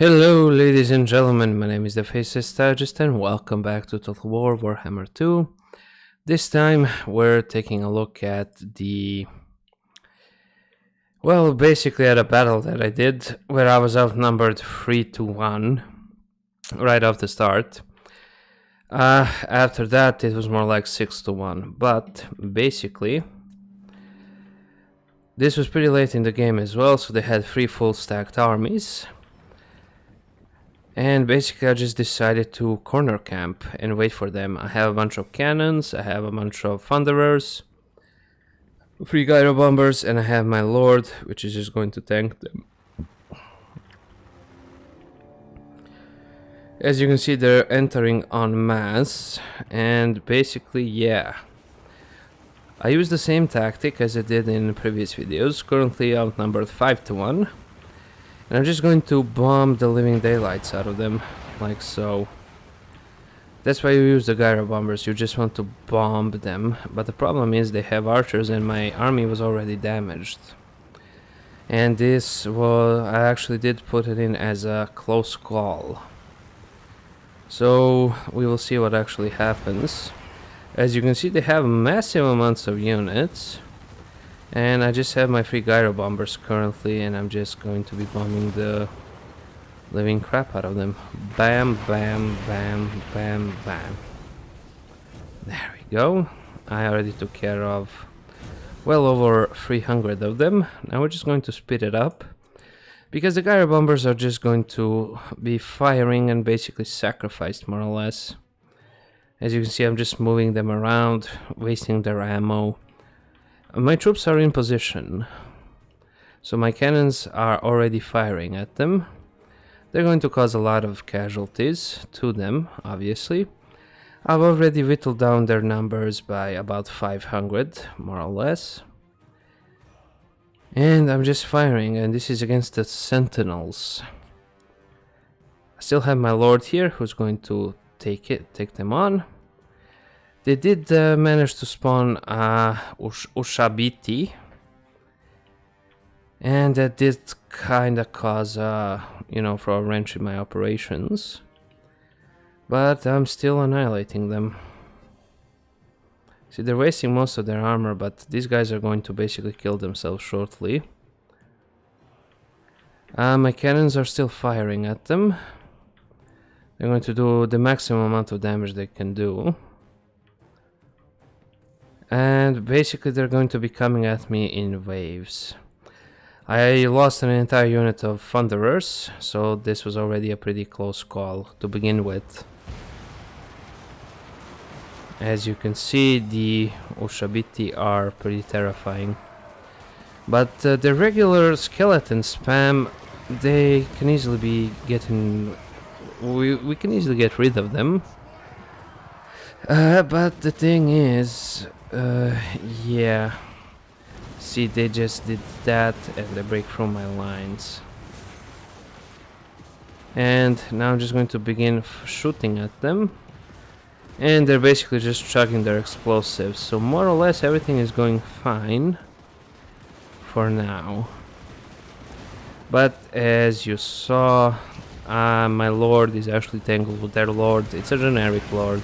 Hello, ladies and gentlemen, my name is the Faceless Strategist and welcome back to Total War Warhammer 2. This time we're taking a look at basically at a battle that I did where I was outnumbered 3-1 right off the start. After that it was more like 6-1, but basically this was pretty late in the game as well, so they had 3 full stacked armies. And basically I just decided to corner camp and wait for them. I have a bunch of cannons, I have a bunch of thunderers, 3 gyro bombers, and I have my lord, which is just going to tank them. As you can see, they're entering en masse, and basically, yeah. I use the same tactic as I did in previous videos, currently outnumbered 5-1. And I'm just going to bomb the living daylights out of them, like so. That's why you use the gyro bombers, you just want to bomb them. But the problem is they have archers and my army was already damaged. And this was, I actually did put it in as a close call. So we will see what actually happens. As you can see, they have massive amounts of units. And I just have my 3 gyro bombers currently, and I'm just going to be bombing the living crap out of them. Bam, bam, bam, bam, bam. There we go. I already took care of well over 300 of them. Now we're just going to speed it up, because the gyro bombers are just going to be firing and basically sacrificed more or less. As you can see, I'm just moving them around, wasting their ammo. My troops are in position, so my cannons are already firing at them. They're going to cause a lot of casualties to them, obviously. I've already whittled down their numbers by about 500, more or less. And I'm just firing, and this is against the Sentinels. I still have my lord here, who's going to take them on. They did manage to spawn Ushabiti, and that did kinda cause, for a wrench in my operations. But I'm still annihilating them. See, they're wasting most of their armor, but these guys are going to basically kill themselves shortly. My cannons are still firing at them. They're going to do the maximum amount of damage they can do. And basically they're going to be coming at me in waves. I lost an entire unit of thunderers, so this was already a pretty close call to begin with. As you can see, the Ushabiti are pretty terrifying. But the regular skeleton spam, they can easily be getting... We can easily get rid of them. But the thing is... yeah. See, they just did that and they break through my lines. And now I'm just going to begin shooting at them. And they're basically just chugging their explosives. So more or less everything is going fine for now. But as you saw, my lord is actually tangled with their lord. It's a generic lord.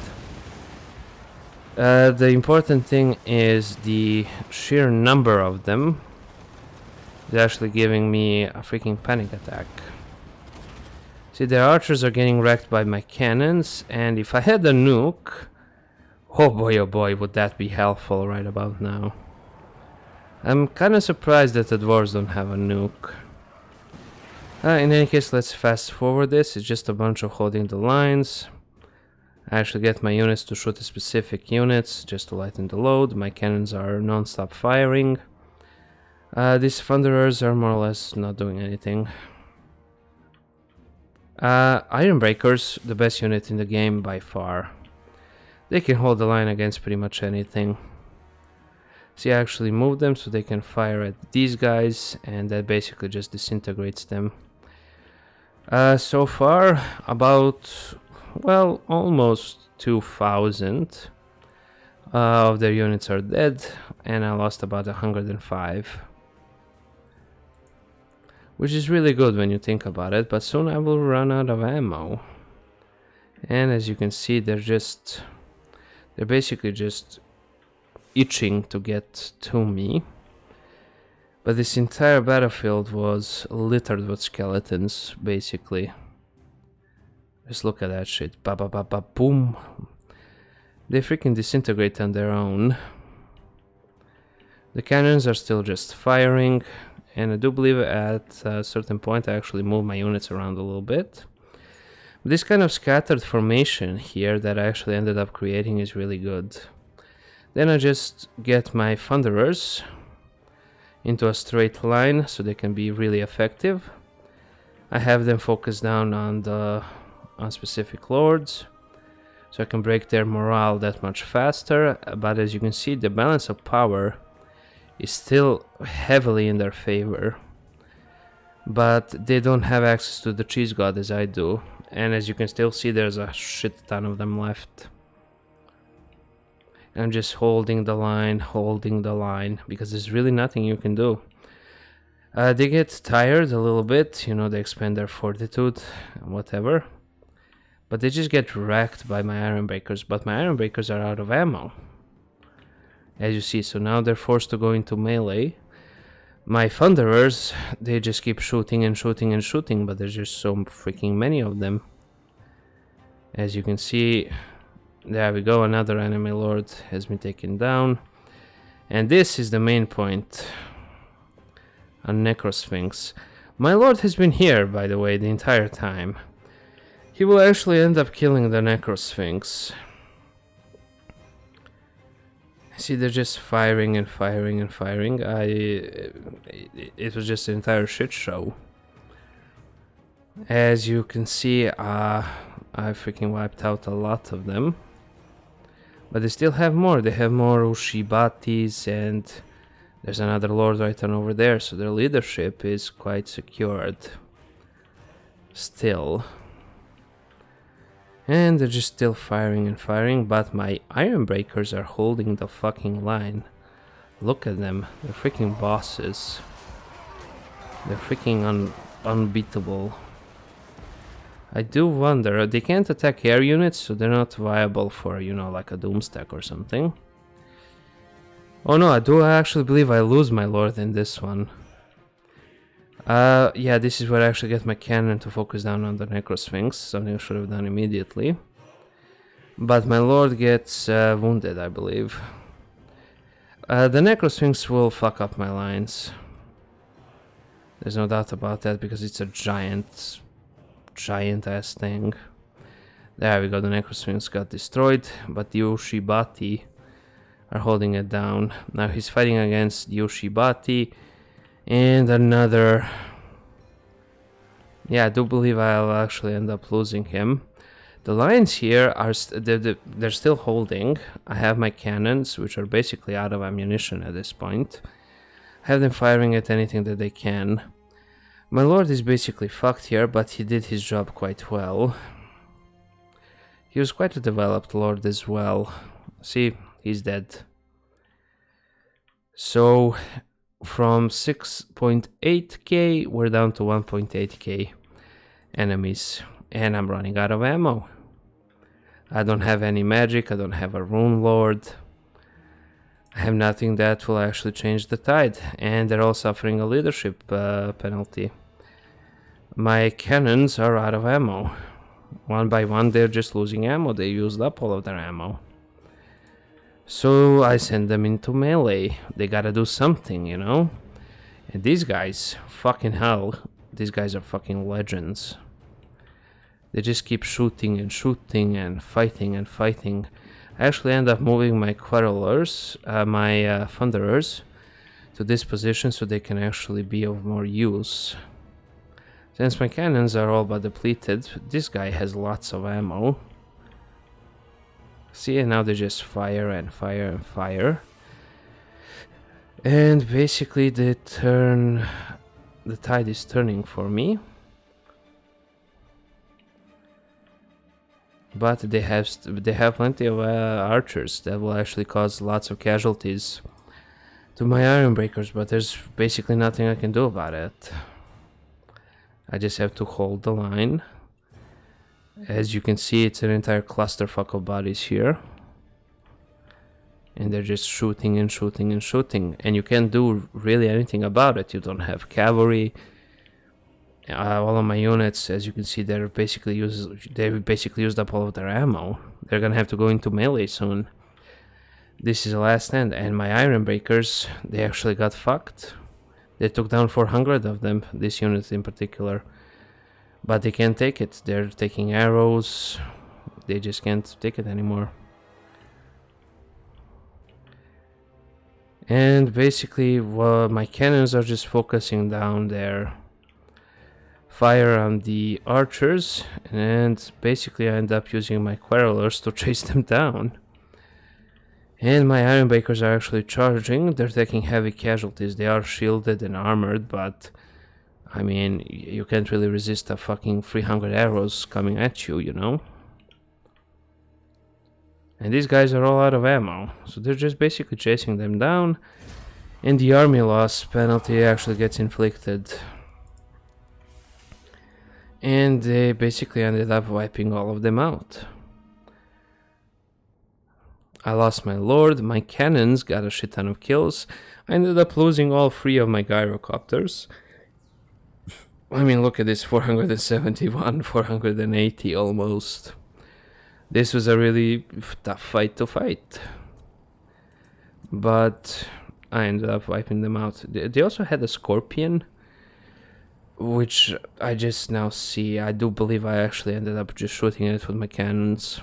The important thing is the sheer number of them is actually giving me a freaking panic attack. See, their archers are getting wrecked by my cannons, and if I had a nuke, oh boy, would that be helpful right about now. I'm kinda surprised that the dwarves don't have a nuke. In any case, let's fast forward this. It's just a bunch of holding the lines. I actually get my units to shoot at specific units just to lighten the load. My cannons are non-stop firing. These thunderers are more or less not doing anything. Iron Breakers, the best unit in the game by far. They can hold the line against pretty much anything. See, I actually moved them so they can fire at these guys, and that basically just disintegrates them. So far, about... well, almost 2,000 of their units are dead, and I lost about 105. which is really good when you think about it, but soon I will run out of ammo. And as you can see, they're basically just itching to get to me. But this entire battlefield was littered with skeletons, basically. Just look at that shit. Ba ba ba ba boom. They freaking disintegrate on their own. The cannons are still just firing, and I do believe at a certain point I actually moved my units around a little bit. This kind of scattered formation here that I actually ended up creating is really good. Then I just get my thunderers into a straight line so they can be really effective. I have them focus down on specific lords so I can break their morale that much faster, but as you can see, the balance of power is still heavily in their favor, but they don't have access to the cheese god as I do, and as you can still see, there's a shit ton of them left. I'm just holding the line, because there's really nothing you can do. They get tired a little bit, you know, they expend their fortitude, whatever. But they just get wrecked by my iron breakers, but my iron breakers are out of ammo. As you see, so now they're forced to go into melee. My thunderers, they just keep shooting and shooting and shooting, but there's just so freaking many of them. As you can see, there we go, another enemy lord has been taken down. And this is the main point. A Necro Sphinx. My lord has been here, by the way, the entire time. He will actually end up killing the Necro Sphinx. See, they're just firing and firing and firing. It was just an entire shit show. As you can see, I freaking wiped out a lot of them. But they still have more. They have more Ushibatis, and there's another lord right on over there, so their leadership is quite secured. Still. And they're just still firing and firing, but my iron breakers are holding the fucking line. Look at them. They're freaking bosses. They're freaking unbeatable. I do wonder, they can't attack air units, so they're not viable for, you know, like a Doomstack or something. Oh no, I do actually believe I lose my lord in this one. Yeah, this is where I actually get my cannon to focus down on the Necro Sphinx, something I should have done immediately. But my lord gets wounded, I believe. The Necro Sphinx will fuck up my lines. There's no doubt about that, because it's a giant ass thing. There we go, the Necro Sphinx got destroyed, but the Ushibati are holding it down. Now he's fighting against the Ushibati and another. Yeah, I do believe I'll actually end up losing him. The lines here are they're still holding. I have my cannons, which are basically out of ammunition at this point. I have them firing at anything that they can. My lord is basically fucked here, but he did his job quite well. He was quite a developed lord as well. See, he's dead. So from 6.8k we're down to 1.8k enemies, and I'm running out of ammo. I don't have any magic, I don't have a rune lord. I have nothing that will actually change the tide, and they're all suffering a leadership penalty. My cannons are out of ammo. One by one they're just losing ammo, they used up all of their ammo. So I send them into melee. They gotta do something, you know? And these guys, fucking hell, these guys are fucking legends. They just keep shooting and shooting and fighting and fighting. I actually end up moving my quarrelers, my thunderers, to this position so they can actually be of more use. Since my cannons are all but depleted, this guy has lots of ammo. See, and now they just fire and fire and fire. And basically the tide is turning for me. But they have plenty of archers that will actually cause lots of casualties to my iron breakers, but there's basically nothing I can do about it. I just have to hold the line. As you can see, it's an entire clusterfuck of bodies here. And they're just shooting and shooting and shooting. And you can't do really anything about it. You don't have cavalry. All of my units, as you can see, they basically used up all of their ammo. They're gonna have to go into melee soon. This is the last stand. And my Iron Breakers, they actually got fucked. They took down 400 of them, this unit in particular. But they can't take it. They're taking arrows. They just can't take it anymore. And basically, well, my cannons are just focusing down their fire on the archers. And basically, I end up using my quarrelers to chase them down. And my Iron Breakers are actually charging. They're taking heavy casualties. They are shielded and armored, but I mean, you can't really resist a fucking 300 arrows coming at you, you know? And these guys are all out of ammo, so they're just basically chasing them down, and the army loss penalty actually gets inflicted. And they basically ended up wiping all of them out. I lost my lord, my cannons got a shit ton of kills. I ended up losing all 3 of my gyrocopters. I mean, look at this, 471, 480 almost. This was a really tough fight to fight. But I ended up wiping them out. They also had a Scorpion, which I just now see. I do believe I actually ended up just shooting it with my cannons.